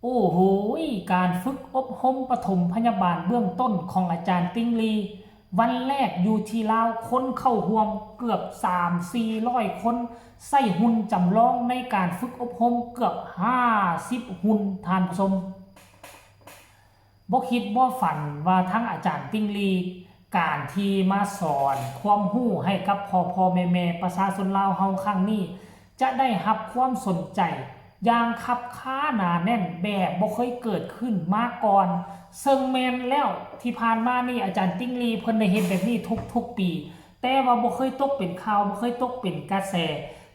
โอ้โหการฝึกอบรมปฐมพยาบาลเบื้องต้นของอาจารย์ติ้งลีวันแรกอยู่ที่ลาวคนเข้าร่วมเกือบ3-400 คนใส่หุ่นจำลองในการฝึกอบรมเกือบ50หุ่นทานผู้ชมบ่คิดบ่ฝันว่าทั้งอาจารย์ติ้งลีการที่มาสอนความรู้ให้กับพ่อแม่ประชาชนลาวเฮาครั้งนี้จะได้รับความสนใจอย่างคับค้าหนาแน่นแบบบ่เคยเกิดขึ้นมาก่อนซึ่งแม่นแล้วที่ผ่านมานี่อาจารย์ติ้งลีเพิ่นได้เฮ็ดแบบนี้ทุกปีแต่ว่าบ่เคยตกเป็นข่าวบ่เคยตกเป็นกระแส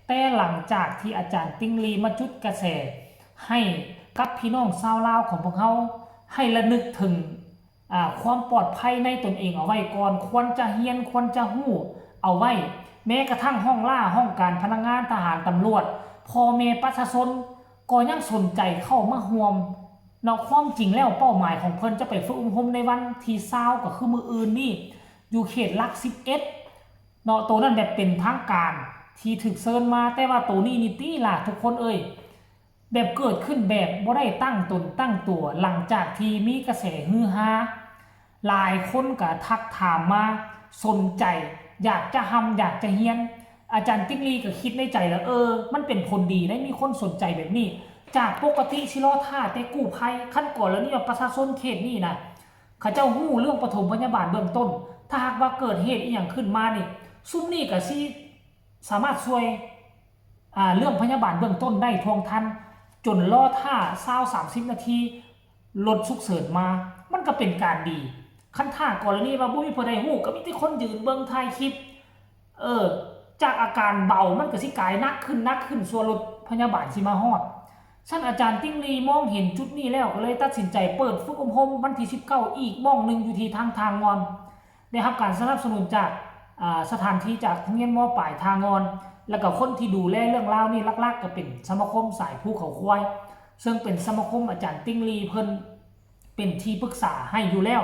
แต่หลังจากที่อาจารย์ติ้งลีมาจุดกระแสให้กับพี่น้องชาวลาวของพวกเขาให้ระลึกถึงความปลอดภัยในตนเองเอาไว้ก่อนควรจะเฮียนควรจะหู้เอาไว้แม้กระทั่งห้องล่าห้องการพนักงานทหารตำรวจพ่อแม่ประชาชนก็ยังสนใจเข้ามาร่วมเนาะความจริงแล้วเป้าหมายของเพิ่นจะไปฝึกอบรมในวันที่20ก็คือมื้ออื่นนี่อยู่เขตหลัก11เนาะตัวนั้นแบบเป็นทางการที่ถึกเชิญมาแต่ว่าตัวนี้นี่ติล่ะทุกคนเอ้ยแบบเกิดขึ้นแบบบ่ได้ตั้งตนตั้งตัวหลังจากที่มีกระแสฮือฮาหลายคนก็ทักถามมาสนใจอยากจะอยากจะเฮียนอาจารย์ติ๊กลีก็คิดในใจแล้วมันเป็นผลดีได้มีคนสนใจแบบนี้จากปกติชิลอท่าแต่กู้ภัยขั้นก่อนแล้วนี่ประชาชนเขตนี่นะเขาเจ้าหู้เรื่องปฐมพยาบาลเบื้องต้นถ้าหากว่าเกิดเหตุอีกอย่างขึ้นมานี่ซุ่มนี่ก็สิสามารถช่วยเรื่องพยาบาลเบื้องต้นได้ทวงทันจนรอท่า20-30 นาทีรถฉุกเฉินมามันก็เป็นการดีขั้นท่ากรณีว่าบุ้ยพอได้หู้ก็มีที่คนยืนเบิ่งถ่ายคลิปจากอาการเบามันก็สิกลายนักขึ้นส่วนรถพยาบาลสิมาฮอดท่านอาจารย์ติ้งลีมองเห็นจุดนี้แล้วก็เลยตัดสินใจเปิดฝึกอบรมวันที่19อีกม่องหนึ่งอยู่ที่ทางงอนได้รับการสนับสนุนจากสถานที่จากโรงเรียนม.ปลายทางงอนแล้วก็คนที่ดูแลเรื่องราวนี่ลักๆก็เป็นสมาคมสายภูเขาควายซึ่งเป็นสมาคมอาจารย์ติ้งลีเพิ่นเป็นที่ปรึกษาให้อยู่แล้ว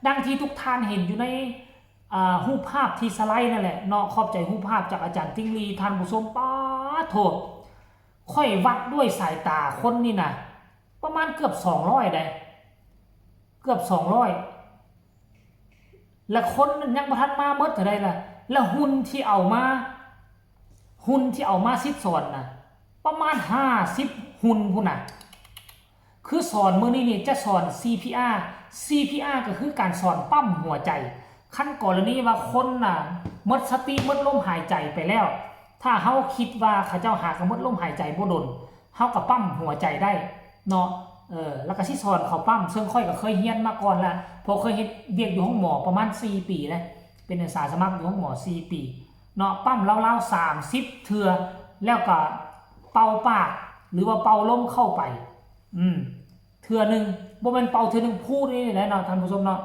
ดังที่ทุกท่านเห็นอยู่ในรูปภาพที่สไลด์นั่นแหละเนาะขอบใจรูปภาพจากอาจารย์ติ้งลีท่านผู้ชมป้าโถค่อยวัดด้วยสายตาคนนี่นะประมาณเกือบ200ได้เกือบ200และคนนั้นยังบ่ทันมาเบิดเท่าใดล่ะแล้วหุ่นที่เอามาซิดสอนนะประมาณ50หุ่นพุ่นน่ะคือสอนมื้อนี้นี่จะสอน CPR ก็คือการสอนปั๊มหัวใจขั้นกรณีว่าคนน่ะหมดสติหมดลมหายใจไปแล้วถ้าเฮาคิดว่าเขาเจ้าหากหมดลมหายใจบ่ดนเฮาก็ปั๊มหัวใจได้เนาะแล้วก็สิสอนเขาปั๊มซึ่งค่อยก็เคยเรียนมาก่อนแล้วพอเคยเฮ็ดเวียกอยู่ห้องหมอประมาณ4 ปีแล้วเป็นอาสาสมัครอยู่ห้องหมอ4 ปีเนาะปั๊มราวๆ30เทื่อแล้วก็เป่าปากหรือว่าเป่าลมเข้าไปเทื่อนึงบ่แม่นเป่าเทื่อนึงพูดนี่แหละเนาะท่านผู้ชมเนาะ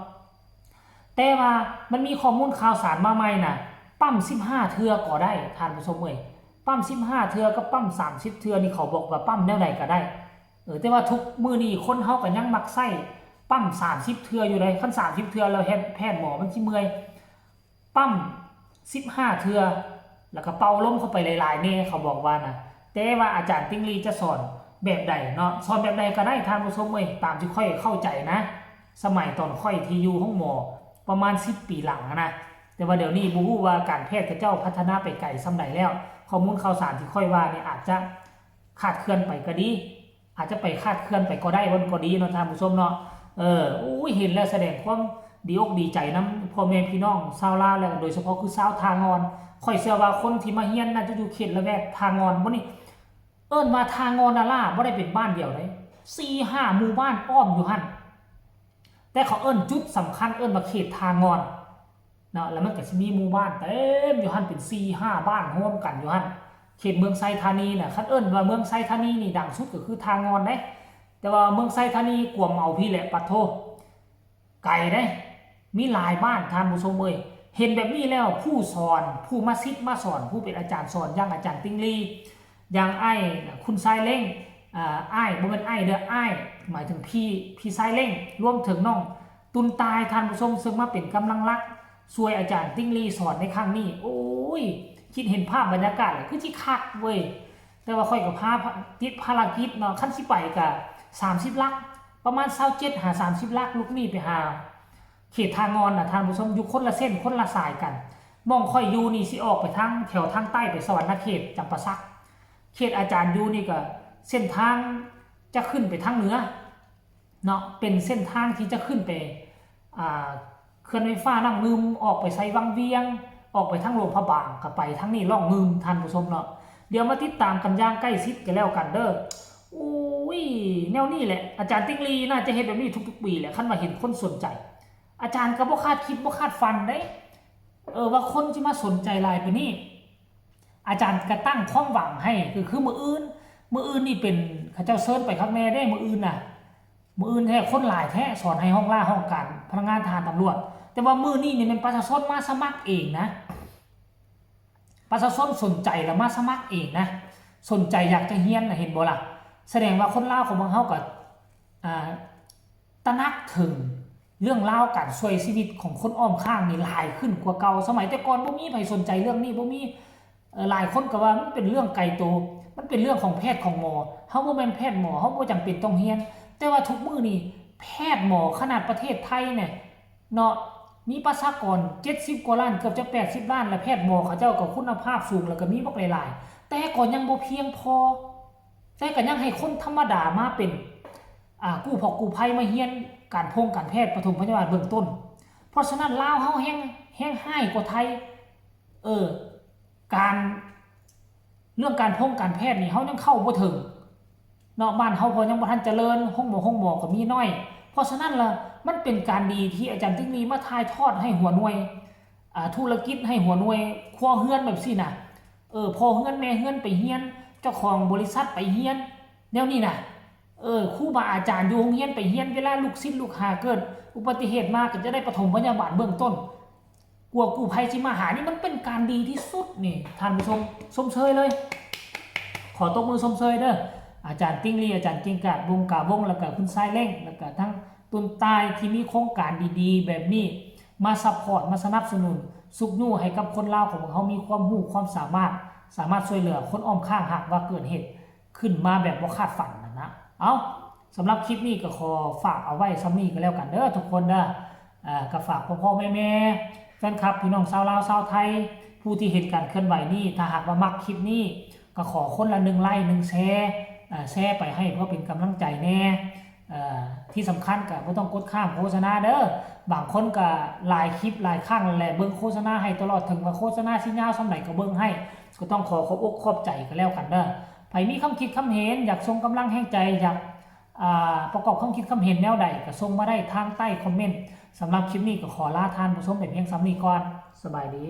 แต่ว่ามันมีข้อมูลข่าวสารมาใหม่น่ะปั๊ม15เทื่อก็ได้ท่านผู้ชมเอ้ยปั๊ม15เทื่อกับปั๊ม30เทื่อนี่เขาบอกว่าปั๊มแนวใดก็ได้แต่ว่าทุกมื้อนี้คนเฮาก็ยังมักใช้ปั๊ม30เทื่ออยู่เลยคัน30เทื่อแล้วแพทย์หมอมันสิเมื่อยปั๊ม15เทื่อแล้วก็เป่าลมเข้าไปหลายๆแน่เขาบอกว่านะแต่ว่าอาจารย์ติ้งลีจะสอนแบบใดเนาะสอนแบบใดก็ได้ท่านผู้ชมเอ้ยตามที่ค่อยเข้าใจนะสมัยตอนค่อยที่อยู่ห้องหมอประมาณ10 ปีหลังนะแต่ว่าเดี๋ยวนี้บ่ฮู้ว่าการแพทย์เขาเจ้าพัฒนาไปไกลส่ำใดแล้วข้อมูลข่าวสารที่ค่อยว่าเนี่ยอาจจะคาดเคลื่อนไปก็ดีอาจจะไปคาดเคลื่อนไปก็ได้วันก็ดีเนาะท่านผู้ชมเนาะเห็นแล้วแสดงความดีอกดีใจนำพ่อแม่พี่น้องชาวลาวแล้วโดยเฉพาะคือชาวทางอนค่อยเชื่อว่าคนที่มาเฮียนน่าจะอยู่เขตละแวกทางอนบ่นี่มาทางอนน่ะล่ะบ่ได้เป็นบ้านเดียวเลย 4-5 หมู่บ้านอ้อมอยู่หั่นแต่เขาจุดสำคัญมาเขตทางอนเนาะแล้วมันก็สิมีหมู่บ้านเต็มอยู่หั่นเป็น 4-5 บ้านร่วมกันอยู่หั่นเขตเมืองไซธานีน่ะคันว่าเมืองไซธานีนี่ดังสุดก็คือทางอนเด้แต่ว่าเมืองไซธานีกวมเอาพี่แหละปะโทไกลเด้มีหลายบ้านท่านผู้ชมเอ้ยเห็นแบบนี้แล้วผู้สอนผู้มาซิดมาสอนผู้เป็นอาจารย์สอนอย่างอาจารย์ติ้งลีอย่างคุณชายเล้งบ่แม่นเด้อหมายถึงพี่ชายเล้งรวมถึงน้องตุนตายท่านผู้ชมซึ่งมาเป็นกำลังรักช่วยอาจารย์ติ้งลีสอนในครั้งนี้โอ้ยคิดเห็นภาพบรรยากาศแล้วคือสิคักเว้ยแต่ว่าค่อยกับติดภารกิจเนาะคันสิไปก็ 30ลักประมาณ27หา30ลักลูกหนี้ไปหาเขตทางงอนท่านผู้ชมอยู่คนละเส้นคนละสายกันมองค่อยอยู่นี่สิออกไปทางแถวทางใต้ไปสวรรณเขตจำปาสักเขตอาจารย์อยู่นี่ก็เส้นทางจะขึ้นไปทางเหนือเนาะเป็นเส้นทางที่จะขึ้นไปเคลื่อนไฟฟ้านั่งงึมออกไปไซวังเวียงออกไปทางหลวงพระบางก็ไปทางนี้ล่องงึมท่านผู้ชมเนาะเดี๋ยวมาติดตามกันย่างใกล้ชิดกันแล้วกันเด้ออุ้ยแนวนี้แหละอาจารย์ติ๊งลีน่าจะเห็นแบบนี้ทุกๆปีแหละขั้นมาเห็นคนสนใจอาจารย์ก็บ่คาดคิดบ่คาดฝันได้ว่าคนที่มาสนใจลายไปนี่อาจารย์ก็ตั้งความหวังให้คือมืออื่นนี่เป็นข้าเจ้าเซิร์ชไปข้างแม่ได้มืออื่นแท้คนหลายแท้สอนให้ห้องล่าห้องการพนักงานทหารตำรวจแต่ว่ามือนี่เป็นประชาชนมาสมัครเองนะประชาชนสนใจแล้วมาสมัครเองนะสนใจอยากจะเฮียนเห็นบ่ล่ะแสดงว่าคนลาวของเฮาก็ตระหนักถึงเรื่องราวการช่วยชีวิตของคนอ้อมข้างนี่หลายขึ้นกว่าเก่าสมัยแต่ก่อนบ่มีใครสนใจเรื่องนี้บ่มีหลายคนก็ว่ามันเป็นเรื่องไกลตัวมันเป็นเรื่องของแพทย์ของหมอเฮาบ่แม่นแพทย์หมอเฮาบ่จำเป็นต้องเฮียนแต่ว่าทุกมื้อนี่แพทย์หมอขนาดประเทศไทยเนี่ยเนาะมีประชากร70กว่าล้านเกือบจะ80ล้านแล้วแพทย์หมอเขาเจ้าก็คุณภาพสูงแล้วก็มีบักหลายๆแต่ก็ยังบ่เพียงพอแต่ก็ยังให้คนธรรมดามาเป็นกู้ภัยมาเฮียนการแพทย์ปฐมพยาบาลเบื้องต้นเพราะฉะนั้นลาวเฮาแห้งให้กว่าไทยการเรื่องการแพทย์นี่เฮายังเข้าบ่ถึงเนาะบ้านเฮาพอยังบ่ทันเจริญห้องหมอก็มีน้อยเพราะฉะนั้นล่ะมันเป็นการดีที่อาจารย์ติ๊งลีมาถ่ายทอดให้หัวหน่วยธุรกิจให้หัวหน่วยครัวเฮือนแบบซี่น่ะพ่อเฮือนแม่เฮือนไปเฮียนเจ้าของบริษัทไปเฮียนแนวนี้น่ะครูบาอาจารย์อยู่โรงเรียนไปเฮียนเวลาลูกศิษย์ลูกหาเกิดอุบัติเหตุมาก็จะได้ปฐมพยาบาลเบื้องต้นกลัวกู้ภัยสิมาหานี่มันเป็นการดีที่สุดนี่ท่านผู้ชมชมเชยเลยขอตบมือชมเชยเด้ออาจารย์ติ๊งลีอาจารย์เก่งกาจวงกาวงแล้วก็คุณชายเล่งแล้วก็ทั้งตุนตายที่มีโครงการดีๆแบบนี้มาซัพพอร์ตมาสนับสนุนสุขยู่ให้กับคนลาวของเขามีความรู้ความสามารถช่วยเหลือคนอ้อมข้างหากว่าเกิดเหตุขึ้นมาแบบบ่คาดฝันนะเอาสำหรับคลิปนี้ก็ขอฝากเอาไว้ซ้ำนี้ก็แล้วกันเด้อทุกคนเด้อก็ฝากพ่อแม่แฟนคลับพี่น้องชาวลาวชาวไทยผู้ที่เห็นการเคลื่อนไหวนี้ถ้าหากว่ามักคลิปนี้ก็ขอคนละ1ไลค์1แชร์ไปให้เพื่อเป็นกำลังใจแน่ที่สำคัญก็ไม่ต้องกดข้ามโฆษณาเด้อบางคนก็หลายคลิปหลายครั้งแหละเบิ่งโฆษณาให้ตลอดถึงว่าโฆษณาสิยาวส่ำไหนก็เบิ่งให้ก็ต้องขบอกขอบใจกันแล้วกันเด้อใครมีคำคิดคำเห็นอยากส่งกำลังแห่งใจอยากประกอบคำคิดคำเห็นแนวใดก็ส่งมาได้ทางใต้คอมเมนต์สำหรับคลิปนี้ก็ขอลาท่านผู้ชมแต่เพียงซ้ำนี้ก่อนสบายดี